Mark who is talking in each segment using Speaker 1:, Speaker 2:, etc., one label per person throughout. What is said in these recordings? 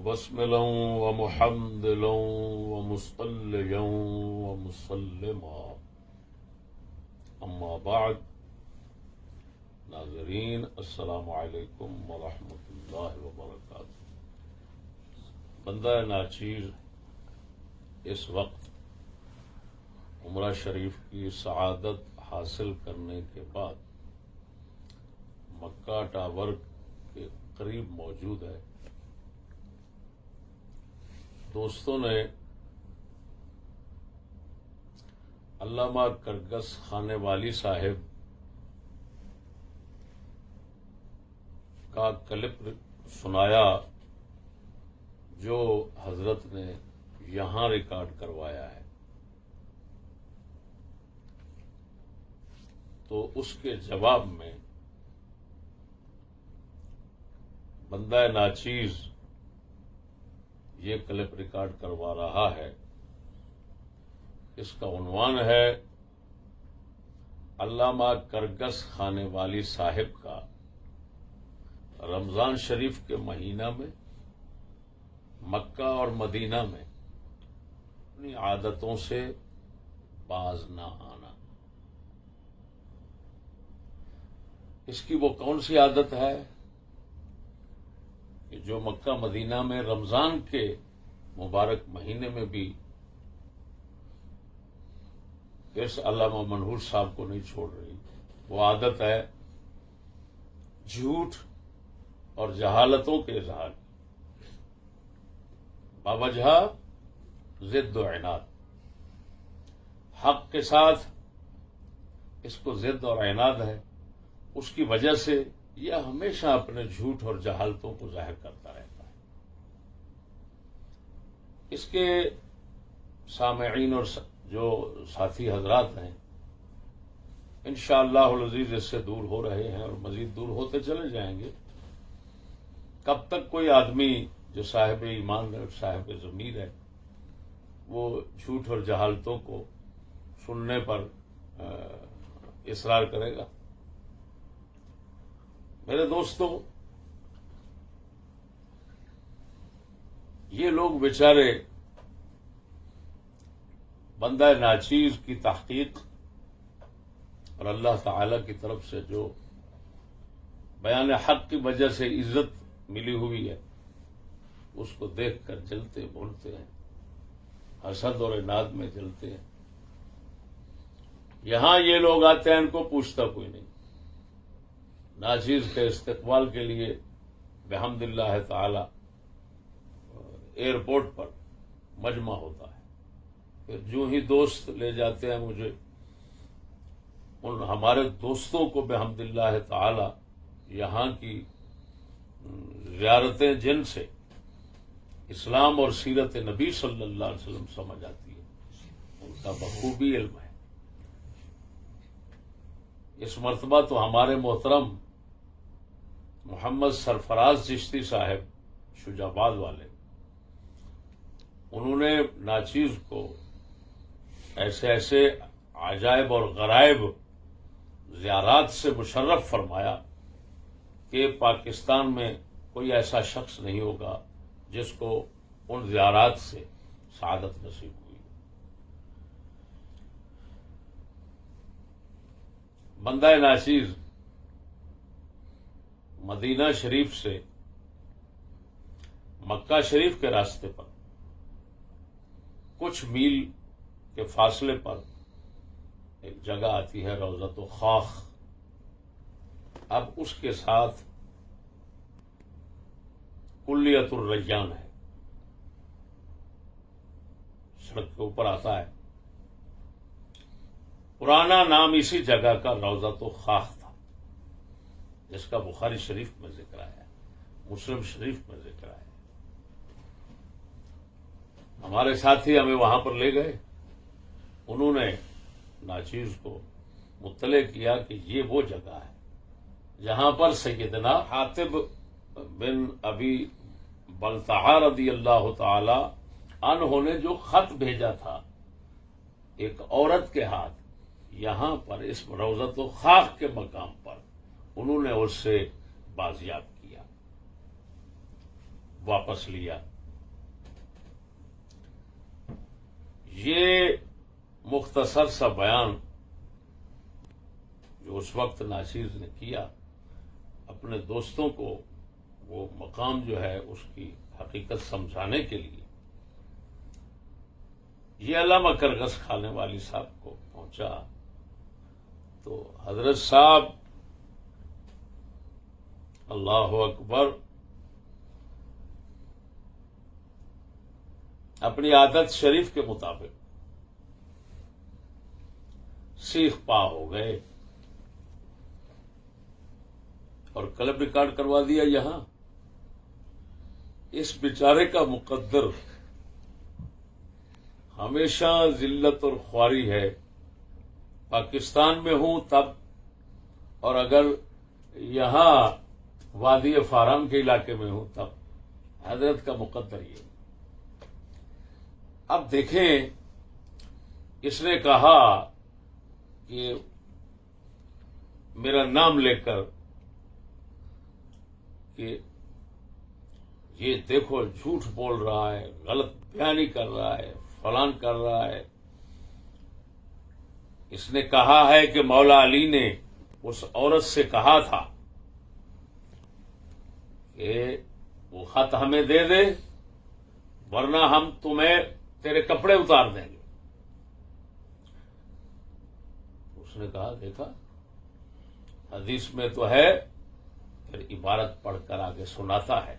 Speaker 1: مبسملا ومحمدلا ومصليا ومسلما اما بعد. ناظرین السلام علیکم ورحمۃ اللہ وبرکاتہ. بندہ ناچیر اس وقت عمرہ شریف کی سعادت حاصل کرنے کے بعد مکہ ٹاور کے قریب موجود ہے. دوستوں نے علامہ کرگس خانے والی صاحب کا کلپ سنایا جو حضرت نے یہاں ریکارڈ کروایا ہے، تو اس کے جواب میں بندہ ناچیز یہ کلپ ریکارڈ کروا رہا ہے. اس کا عنوان ہے علامہ کرگس خانے والی صاحب کا رمضان شریف کے مہینہ میں مکہ اور مدینہ میں اپنی عادتوں سے باز نہ آنا. اس کی وہ کون سی عادت ہے کہ جو مکہ مدینہ میں رمضان کے مبارک مہینے میں بھی اس علامہ منہور صاحب کو نہیں چھوڑ رہی. وہ عادت ہے جھوٹ اور جہالتوں کے اظہار کی، باوجہ ضد و عناد. حق کے ساتھ اس کو ضد اور عناد ہے، اس کی وجہ سے یہ ہمیشہ اپنے جھوٹ اور جہالتوں کو ظاہر کرتا رہتا ہے. اس کے سامعین اور جو ساتھی حضرات ہیں انشاءاللہ العزیز اس سے دور ہو رہے ہیں اور مزید دور ہوتے چلے جائیں گے. کب تک کوئی آدمی جو صاحب ایمان اور صاحب ضمیر ہے وہ جھوٹ اور جہالتوں کو سننے پر اصرار کرے گا؟ میرے دوستوں، یہ لوگ بیچارے بندہ ناچیز کی تحقیق اور اللہ تعالی کی طرف سے جو بیان حق کی وجہ سے عزت ملی ہوئی ہے اس کو دیکھ کر جلتے بھونتے ہیں، حسد اور عناد میں جلتے ہیں. یہاں یہ لوگ آتے ہیں، ان کو پوچھتا کوئی نہیں. ناچیز کے استقبال کے لیے بحمد اللہ تعالی ایئرپورٹ پر مجمع ہوتا ہے. پھر جو ہی دوست لے جاتے ہیں مجھے، ان ہمارے دوستوں کو بحمد اللہ تعالی یہاں کی زیارتیں جن سے اسلام اور سیرت نبی صلی اللہ علیہ وسلم سمجھ آتی ہے، ان کا بخوبی علم ہے. اس مرتبہ تو ہمارے محترم محمد سرفراز چشتی صاحب شجاباد والے، انہوں نے ناچیز کو ایسے ایسے عجائب اور غرائب زیارات سے مشرف فرمایا کہ پاکستان میں کوئی ایسا شخص نہیں ہوگا جس کو ان زیارات سے سعادت نصیب ہوئی. بندہ ناچیز مدینہ شریف سے مکہ شریف کے راستے پر کچھ میل کے فاصلے پر ایک جگہ آتی ہے روضۃ خاخ. اب اس کے ساتھ کلیت الریان ہے، سڑک کے اوپر آتا ہے. پرانا نام اسی جگہ کا روضۃ خاخ تھا، جس کا بخاری شریف میں ذکر آیا، مسلم شریف میں ذکر آیا. ہمارے ساتھی ہمیں وہاں پر لے گئے. انہوں نے ناچیز کو مطلع کیا کہ یہ وہ جگہ ہے جہاں پر سیدنا حاتب بن ابی بلتعہ رضی اللہ تعالی عنہ نے جو خط بھیجا تھا ایک عورت کے ہاتھ، یہاں پر اس روضۃ خاخ کے مقام پر انہوں نے اس سے بازیاب کیا، واپس لیا. یہ مختصر سا بیان جو اس وقت ناصر نے کیا، اپنے دوستوں کو وہ مقام جو ہے اس کی حقیقت سمجھانے کے لیے، یہ علامہ کرگس کھانے والی صاحب کو پہنچا، تو حضرت صاحب اللہ اکبر اپنی عادت شریف کے مطابق سیخ پا ہو گئے اور کلب ریکارڈ کروا دیا یہاں۔ اس بیچارے کا مقدر ہمیشہ ذلت اور خواری ہے، پاکستان میں ہوں تب، اور اگر یہاں وادی فاران کے علاقے میں ہوں تب، حضرت کا مقدر یہ۔ اب دیکھیں، اس نے کہا کہ میرا نام لے کر کہ یہ دیکھو جھوٹ بول رہا ہے، غلط بیانی کر رہا ہے، فلان کر رہا ہے۔ اس نے کہا ہے کہ مولا علی نے اس عورت سے کہا تھا کہ وہ خط ہمیں دے دے ورنہ ہم تمہیں تیرے کپڑے اتار دیں گے۔ اس نے کہا دیکھا حدیث میں تو ہے، پھر عبارت پڑھ کر آگے سناتا ہے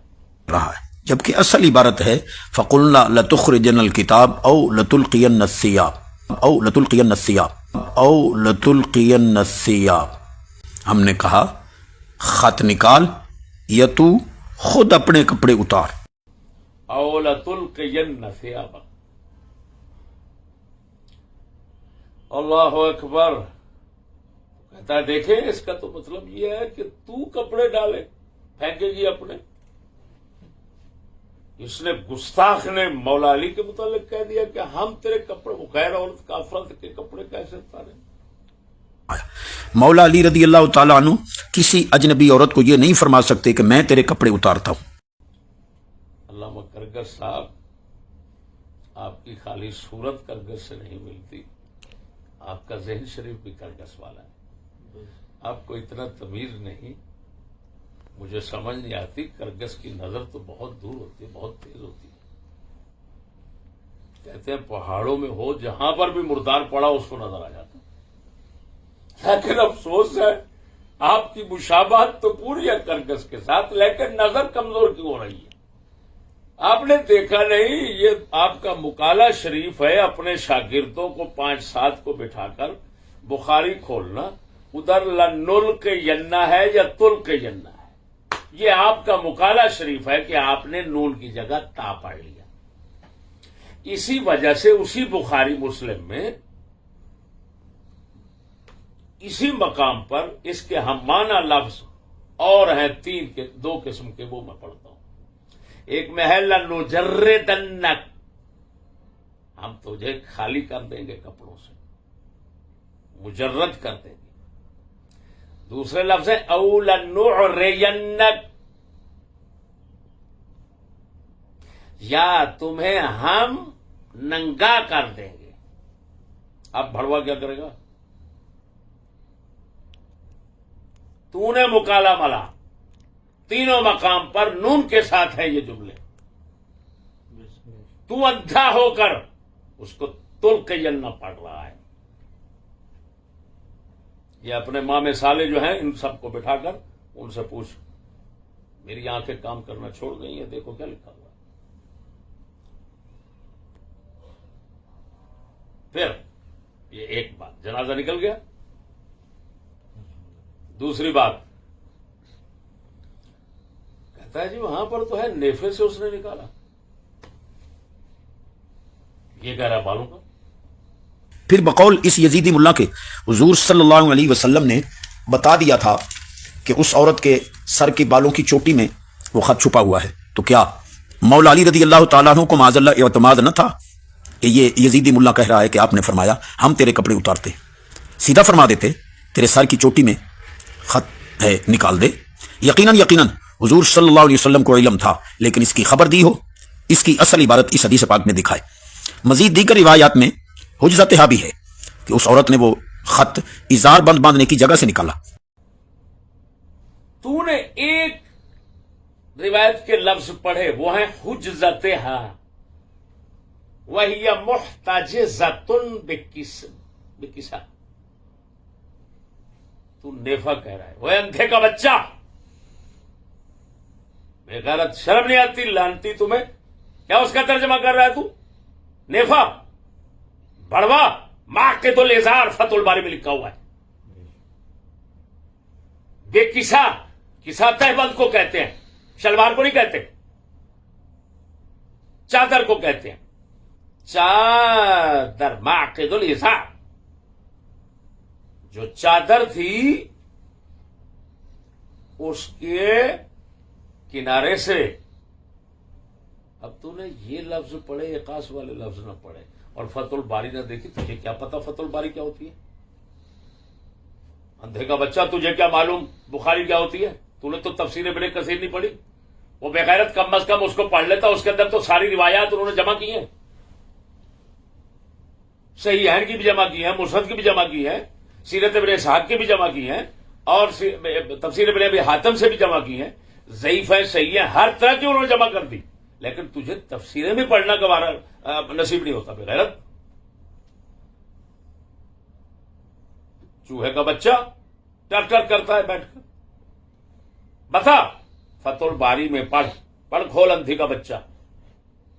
Speaker 2: رہا ہے، جبکہ اصل عبارت ہے فَقُلْنَا لَتُخْرِجَنَّ الْكِتَابَ أَوْ لَتُلْقِيَنَّ الثِّيَابَ أَوْ لَتُلْقِيَنَّ الثِّيَابَ أَوْ لَتُلْقِيَنَّ الثِّيَابَ، ہم نے کہا خط نکال یا تو خود اپنے کپڑے اتار۔
Speaker 1: أَوْ لَتُلْقِيَنَّ ثِيَابَكَ، اللہ اکبر۔ کہتا ہے دیکھیں اس کا تو مطلب یہ ہے کہ تو کپڑے ڈالے پھینکے گی اپنے۔ اس نے گستاخ نے مولا علی کے متعلق کہہ دیا کہ ہم تیرے کپڑے، غیر عورت کافرت کے کپڑے کیسے اتاریں؟
Speaker 2: مولا علی رضی اللہ تعالیٰ عنہ کسی اجنبی عورت کو یہ نہیں فرما سکتے کہ میں تیرے کپڑے اتارتا ہوں۔
Speaker 1: علامہ کرگس صاحب، آپ کی خالی صورت کرگس سے نہیں ملتی، آپ کا ذہن شریف بھی کرگس والا ہے۔ آپ کو اتنا تمیز نہیں، مجھے سمجھ نہیں آتی، کرگس کی نظر تو بہت دور ہوتی ہے، بہت تیز ہوتی ہے۔ کہتے ہیں پہاڑوں میں ہو جہاں پر بھی مردار پڑا اس کو نظر آ جاتا، لیکن افسوس ہے آپ کی مشابہت تو پوری ہے کرگس کے ساتھ، لیکن نظر کمزور کیوں ہو رہی ہے؟ آپ نے دیکھا نہیں، یہ آپ کا مقالہ شریف ہے، اپنے شاگردوں کو 5-7 کو بٹھا کر بخاری کھولنا، ادھر لَنُلْقِيَنَّ ہے یا تُلْقِيَنَّ ہے، یہ آپ کا مقالہ شریف ہے کہ آپ نے نون کی جگہ تا پڑھ لیا۔ اسی وجہ سے اسی بخاری مسلم میں اسی مقام پر اس کے ہمانہ لفظ اور ہیں 2 قسم کے، وہ میں پڑھتا ہوں۔ ایک میں ہے لَنُجَرِّدَنَّكَ، ہم تجھے خالی کر دیں گے کپڑوں سے، مجرد کر دیں گے۔ دوسرے لفظ ہے أَوْ لَنُعْرِيَنَّكَ، یا تمہیں ہم ننگا کر دیں گے۔ اب بھڑوا کیا کرے گا؟ تو نے مکالا ملا، تینوں مقام پر نون کے ساتھ ہیں یہ جملے، تو اندھا ہو کر اس کو تلقین پڑھ رہا ہے۔ یہ اپنے مام سالے جو ہیں ان سب کو بٹھا کر ان سے پوچھ، میری آنکھیں کام کرنا چھوڑ گئی ہیں، دیکھو کیا لکھا ہوا ہے۔ پھر یہ ایک بات، جنازہ نکل گیا۔ دوسری بات کہتا ہے جی وہاں پر تو ہے نیفے سے اس نے نکالا، یہ کہہ رہا بالوں کا۔
Speaker 2: پھر بقول اس یزیدی ملا کے حضور صلی اللہ علیہ وسلم نے بتا دیا تھا کہ اس عورت کے سر کے بالوں کی چوٹی میں وہ خط چھپا ہوا ہے، تو کیا مولا علی رضی اللہ تعالیٰ عنہ کو معاذ اللہ اعتماد نہ تھا کہ یہ یزیدی ملا کہہ رہا ہے کہ آپ نے فرمایا ہم تیرے کپڑے اتارتے، سیدھا فرما دیتے تیرے سر کی چوٹی میں خط ہے نکال دے۔ یقیناً حضور صلی اللہ علیہ وسلم کو علم تھا، لیکن اس کی خبر دی ہو، اس کی اصل عبارت اس حدیث پاک میں دکھائے۔ مزید دیگر روایات میں حجزت بھی ہے کہ اس عورت نے وہ خط ازار بند باندھنے کی جگہ سے نکالا.
Speaker 1: تو نے ایک روایت کے لفظ پڑھے، وہ ہیں حجزتہا وہی محتجزۃ بکسا. تو نیفا کہہ رہا ہے، وہ اندھے کا بچہ. بے غیرت، شرم نہیں آتی لانتی تمہیں؟ کیا اس کا ترجمہ کر رہا ہے تو؟ نیفا، بڑوا، معقد الازار فتح الباری میں لکھا ہوا ہے. بے کسا، کسا تہبند کو کہتے ہیں، شلوار کو نہیں کہتے، چادر کو کہتے ہیں. چادر، معقد الازار، جو چادر تھی اس کے کنارے سے. اب تو نے یہ لفظ پڑھے، اقاس والے لفظ نہ پڑھے اور فتح الباری نہ دیکھی. تجھے کیا پتا فتح الباری کیا ہوتی ہے؟ اندھے کا بچہ، تجھے کیا معلوم بخاری کیا ہوتی ہے؟ تو نے تو تفسیر ابن کثیر نہیں پڑھی. وہ بغیرت کم از کم اس کو پڑھ لیتا، اس کے اندر تو ساری روایات انہوں نے جمع کی ہیں، صحیحین کی بھی جمع کی ہیں، مسند کی بھی جمع کی ہیں، سیرت ابن اسحاق کی بھی جمع کی ہیں، اور تفسیر ابن ابی حاتم سے بھی جمع کی ہیں. ضعیف ہیں، صحیح ہیں، ہر طرح کی انہوں نے جمع کر دی. لیکن تجھے تفسیریں بھی پڑھنا گوارا نصیب نہیں ہوتا. بغیرت چوہے کا بچہ ٹر ٹر کرتا ہے بیٹھ کر. بتا، فتح الباری میں پڑھ کھول، اندھی کا بچہ.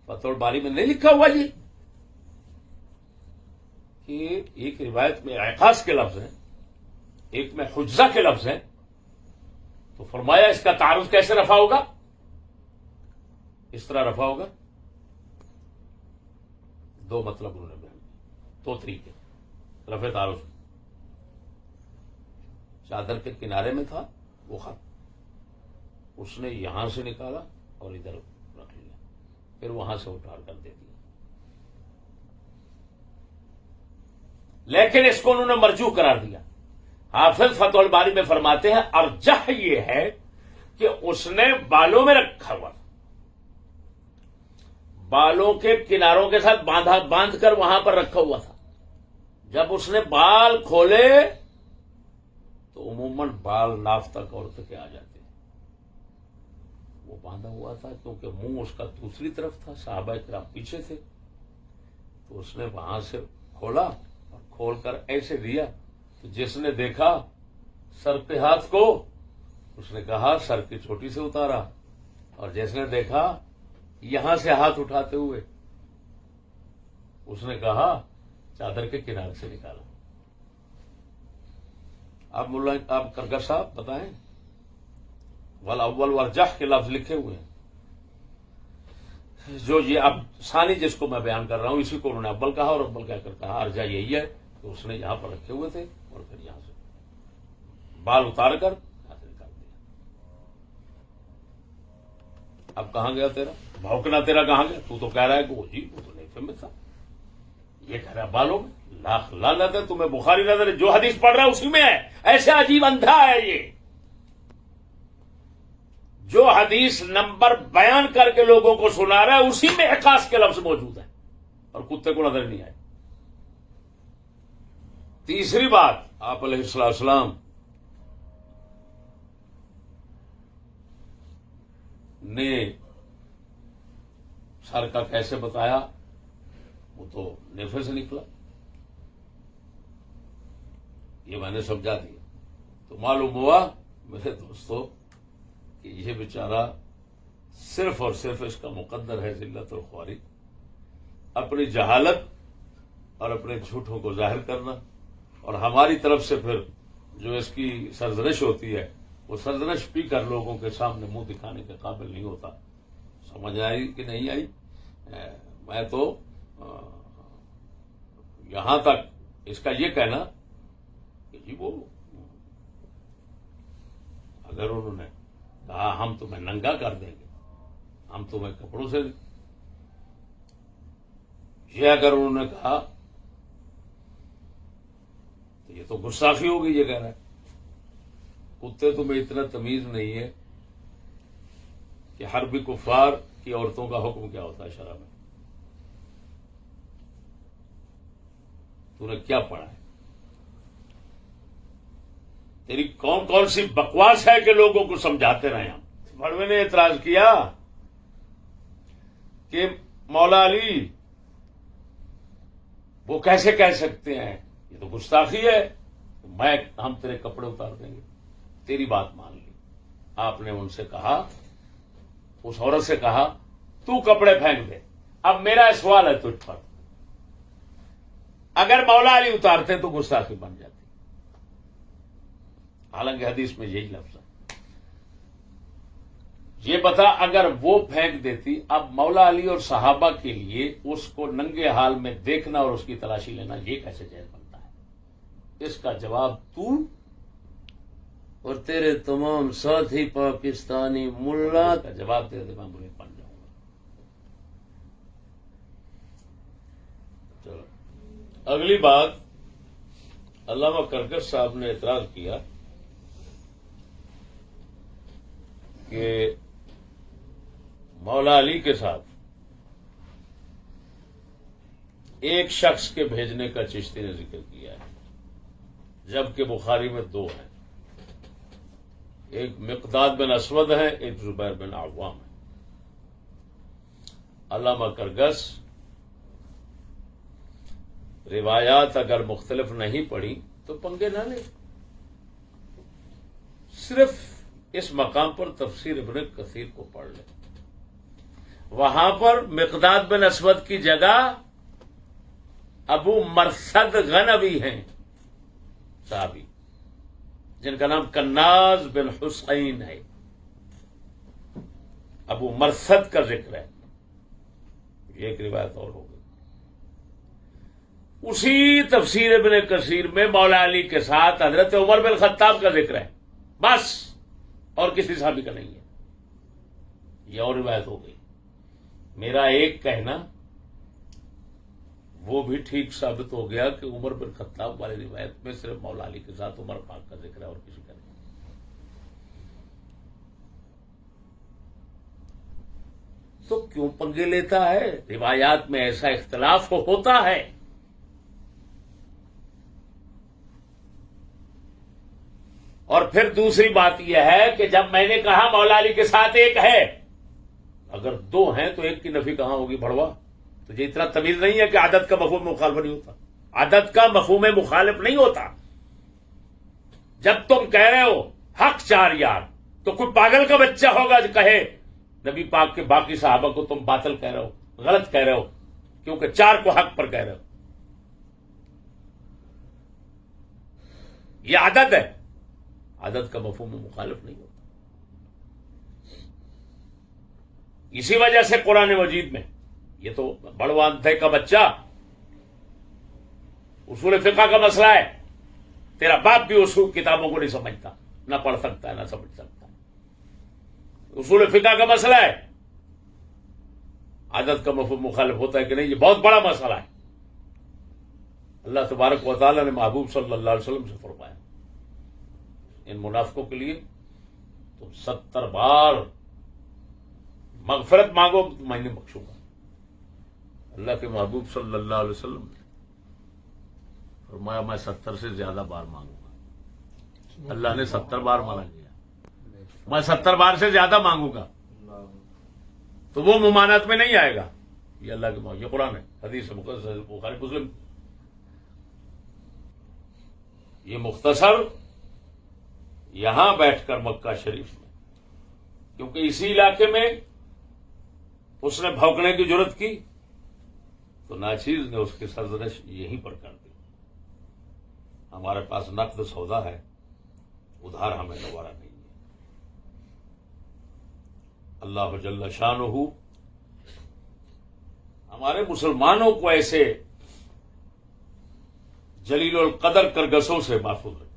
Speaker 1: فتح الباری میں نہیں لکھا ہوا یہ کہ ایک روایت میں اعقاص کے لفظ ہیں، ایک میں حجزہ کے لفظ ہیں. تو فرمایا اس کا تعارض کیسے رفع ہوگا؟ اس طرح رفع ہوگا. دو مطلب انہوں نے بیان کیے، دو طریقے رفع تعارض. چادر کے کنارے میں تھا وہ خط، اس نے یہاں سے نکالا اور ادھر رکھ لیا، پھر وہاں سے اٹھا کر دے دیا. لیکن اس کو انہوں نے مرجوح قرار دیا. حافظ فتح الباری میں فرماتے ہیں ارجح یہ ہے کہ اس نے بالوں میں رکھا ہوا تھا، بالوں کے کناروں کے ساتھ باندھ کر وہاں پر رکھا ہوا تھا. جب اس نے بال کھولے تو عموماً بال ناف تک عورت کے آ جاتے ہیں. وہ باندھا ہوا تھا کیونکہ منہ اس کا دوسری طرف تھا، صحابہ کرام پیچھے تھے. تو اس نے وہاں سے کھولا اور کھول کر ایسے دیا. تو جس نے دیکھا سر پہ ہاتھ کو، اس نے کہا سر کی چوٹی سے اتارا، اور جس نے دیکھا یہاں سے ہاتھ اٹھاتے ہوئے، اس نے کہا چادر کے کنارے سے نکالا. اب مولا آپ کرگر صاحب بتائیں، والاول والجح کے لفظ لکھے ہوئے ہیں. جو یہ اب ثانی جس کو میں بیان کر رہا ہوں، اسی کو انہوں نے اول کہا، اور اول کہہ کر کہا ارجح یہی ہے کہ اس نے یہاں پر رکھے ہوئے تھے اور پھر یہاں سے بال اتار کر یہاں سے نکال دیا. اب کہاں گیا تیرا بھونکنا؟ تیرا کہاں گیا؟ تو کہہ رہا ہے کہ وہ جی وہ تو نیفے میں تھا، یہ کہہ رہا ہے بالوں میں. لاکھ لعنت ہے تمہیں، بخاری نظر جو حدیث پڑھ رہا ہے اسی میں ہے. ایسے عجیب اندھا ہے یہ، جو حدیث نمبر بیان کر کے لوگوں کو سنا رہا ہے اسی میں اعقاص کے لفظ موجود ہیں، اور کتے کو نظر نہیں آئے. تیسری بات، آپ علیہ السلام نے سر کا کیسے بتایا؟ وہ تو نیفے سے نکلا، یہ میں نے سمجھا دیا. تو معلوم ہوا میرے دوستو کہ یہ بیچارہ صرف اور صرف اس کا مقدر ہے ذلت اور خواری، اپنی جہالت اور اپنے جھوٹوں کو ظاہر کرنا، اور ہماری طرف سے پھر جو اس کی سرزنش ہوتی ہے وہ سرزنش پی کر لوگوں کے سامنے منہ دکھانے کے قابل نہیں ہوتا. سمجھ آئی کہ نہیں آئی؟ میں تو یہاں تک اس کا یہ کہنا کہ جی وہ اگر انہوں نے کہا ہم تمہیں ننگا کر دیں گے، ہم تمہیں کپڑوں سے، یہ اگر انہوں نے کہا تو یہ تو گستاخی ہوگی. یہ کہہ رہا ہے کتے تمہیں اتنا تمیز نہیں ہے کہ حربی کفار کی عورتوں کا حکم کیا ہوتا ہے شرع میں. تو نے کیا پڑھا ہے؟ تیری کون کون سی بکواس ہے کہ لوگوں کو سمجھاتے رہے ہم؟ بڑوے نے اعتراض کیا کہ مولا علی وہ کیسے کہہ سکتے ہیں، یہ تو گستاخی ہے، ہم تیرے کپڑے اتار دیں گے۔ تیری بات مان لی۔ آپ نے ان سے کہا، اس عورت سے کہا تو کپڑے پھینک دے۔ اب میرا سوال ہے تجھ پر، اگر مولا علی اتارتے تو گستاخی بن جاتی، حالانکہ حدیث میں یہی لفظ ہے۔ یہ بتا اگر وہ پھینک دیتی، اب مولا علی اور صحابہ کے لیے اس کو ننگے حال میں دیکھنا اور اس کی تلاشی لینا یہ کیسے جائز بنتا ہے؟ اس کا جواب تو اور تیرے تمام ساتھی پاکستانی ملا کا جواب دے دے، میں برے بن جاؤں گا۔ چلو اگلی بات، علامہ کرکس صاحب نے اعتراض کیا کہ مولا علی کے ساتھ ایک شخص کے بھیجنے کا چشتی نے ذکر کیا ہے، جبکہ بخاری میں دو ہیں، ایک مقداد بن اسود ہے، ایک زبیر بن عوام ہے۔ علامہ کرگس روایات اگر مختلف نہیں پڑھی تو پنگے نہ لے، صرف اس مقام پر تفسیر ابن کثیر کو پڑھ لے۔ وہاں پر مقداد بن اسود کی جگہ ابو مرثد غنوی ہیں صحابی، جن کا نام کناز بن حسین ہے۔ ابو مرثد کا ذکر ہے، یہ ایک روایت اور ہو گئی۔ اسی تفسیر ابن کثیر میں مولا علی کے ساتھ حضرت عمر بن خطاب کا ذکر ہے، بس، اور کسی صحابی کا نہیں ہے۔ یہ اور روایت ہو گئی۔ میرا ایک کہنا وہ بھی ٹھیک ثابت ہو گیا کہ عمر بن خطاب والی روایت میں صرف مولا علی کے ساتھ عمر پاک کا ذکر ہے اور کسی کا نہیں۔ تو کیوں پنگے لیتا ہے؟ روایات میں ایسا اختلاف ہوتا ہے۔ اور پھر دوسری بات یہ ہے کہ جب میں نے کہا مولا علی کے ساتھ ایک ہے، اگر دو ہیں تو ایک کی نفی کہاں ہوگی بڑوا؟ تو یہ اتنا تمیز نہیں ہے کہ عدد کا مفہوم مخالف نہیں ہوتا، عدد کا مفہوم مخالف نہیں ہوتا۔ جب تم کہہ رہے ہو حق چار یار، تو کوئی پاگل کا بچہ ہوگا جو کہے نبی پاک کے باقی صحابہ کو تم باطل کہہ رہے ہو، غلط کہہ رہے ہو، کیونکہ چار کو حق پر کہہ رہے ہو۔ یہ عدد ہے، عدد کا مفہوم مخالف نہیں ہوتا۔ اسی وجہ سے قرآن مجید میں یہ تو بڑوا اندھے کا بچہ، اصول فقہ کا مسئلہ ہے، تیرا باپ بھی اصول کتابوں کو نہیں سمجھتا، نہ پڑھ سکتا ہے نہ سمجھ سکتا ہے۔ اصول فقہ کا مسئلہ ہے، عدد کا مفہوم مخالف ہوتا ہے کہ نہیں، یہ بہت بڑا مسئلہ ہے۔ اللہ تبارک و تعالیٰ نے محبوب صلی اللہ علیہ وسلم سے فرمایا، ان منافقوں کے لیے تم 70 بار مغفرت مانگو تو میں نہیں بخشوں گا۔ اللہ کے محبوب صلی اللہ علیہ وسلم نے فرمایا میں 70 سے زیادہ بار مانگوں گا۔ اللہ نے 70 بار مانا گیا، میں 70 بار سے زیادہ مانگوں گا تو وہ ممانعت میں نہیں آئے گا۔ یہ اللہ کے محبوب، یہ قرآن ہے، حدیث مقدس بخاری مسلم۔ یہ مختصر یہاں بیٹھ کر مکہ شریف میں، کیونکہ اسی علاقے میں اس نے بھونکنے کی جرت کی تو ناچیز نے اس کی سرزنش یہیں پر کر دی۔ ہمارے پاس نقد سودا ہے، ادھار ہمیں دوبارہ نہیں ہے۔ اللہ جل شانہ ہمارے مسلمانوں کو ایسے جلیل القدر کرگسوں سے محفوظ رکھے۔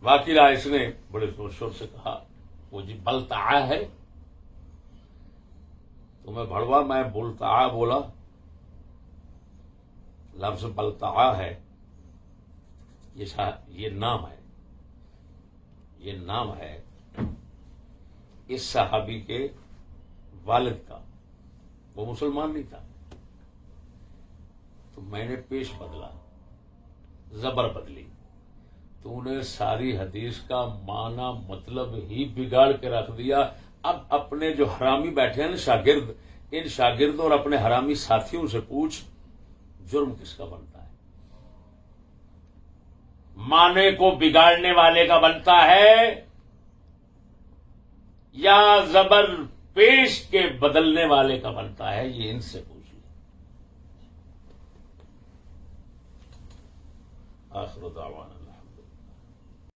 Speaker 1: باقی اس نے بڑے زور شور سے کہا وہ جی بلتعا ہے، تو میں بھڑوا میں بلتعا بولا، لفظ بلتعا ہے، یہ نام ہے، یہ نام ہے اس صحابی کے والد کا، وہ مسلمان نہیں تھا، تو میں نے پیش بدلا، زبر بدلی، تو نے ساری حدیث کا معنی مطلب ہی بگاڑ کے رکھ دیا۔ اب اپنے جو حرامی بیٹھے ہیں نا شاگرد، ان شاگردوں اور اپنے حرامی ساتھیوں سے پوچھ جرم کس کا بنتا ہے؟ معنی کو بگاڑنے والے کا بنتا ہے یا زبر پیش کے بدلنے والے کا بنتا ہے؟ یہ ان سے پوچھ لیں۔ آخر دعوانا